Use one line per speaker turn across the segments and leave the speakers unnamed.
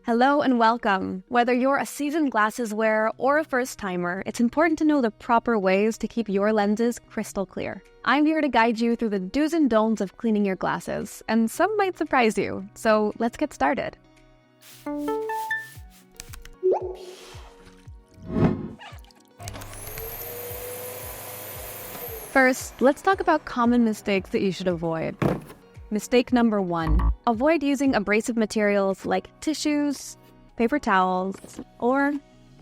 Hello and welcome. Whether you're a seasoned glasses wearer or a first-timer, it's important to know the proper ways to keep your lenses crystal clear. I'm here to guide you through the do's and don'ts of cleaning your glasses, and some might surprise you, so let's get started. First, let's talk about common mistakes that you should avoid. Mistake number 1. Avoid using abrasive materials like tissues, paper towels, or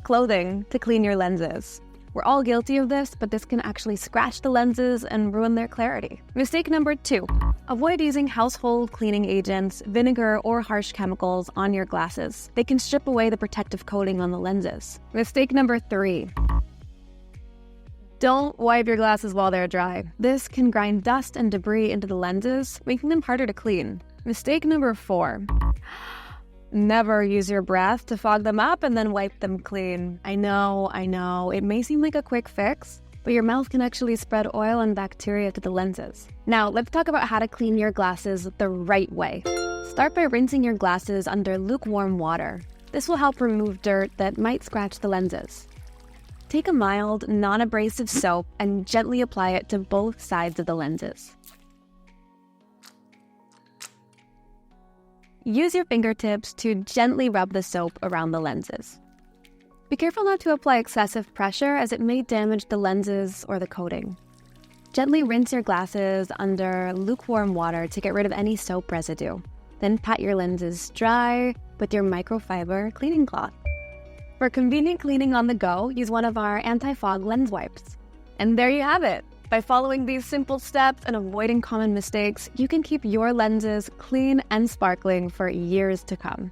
clothing to clean your lenses. We're all guilty of this, but this can actually scratch the lenses and ruin their clarity. Mistake number 2. Avoid using household cleaning agents, vinegar, or harsh chemicals on your glasses. They can strip away the protective coating on the lenses. Mistake number 3. Don't wipe your glasses while they're dry. This can grind dust and debris into the lenses, making them harder to clean. Mistake number 4. Never use your breath to fog them up and then wipe them clean. I know. It may seem like a quick fix, but your mouth can actually spread oil and bacteria to the lenses. Now, let's talk about how to clean your glasses the right way. Start by rinsing your glasses under lukewarm water. This will help remove dirt that might scratch the lenses. Take a mild, non-abrasive soap and gently apply it to both sides of the lenses. Use your fingertips to gently rub the soap around the lenses. Be careful not to apply excessive pressure as it may damage the lenses or the coating. Gently rinse your glasses under lukewarm water to get rid of any soap residue. Then pat your lenses dry with your microfiber cleaning cloth. For convenient cleaning on the go, use one of our anti-fog lens wipes. And there you have it. By following these simple steps and avoiding common mistakes, you can keep your lenses clean and sparkling for years to come.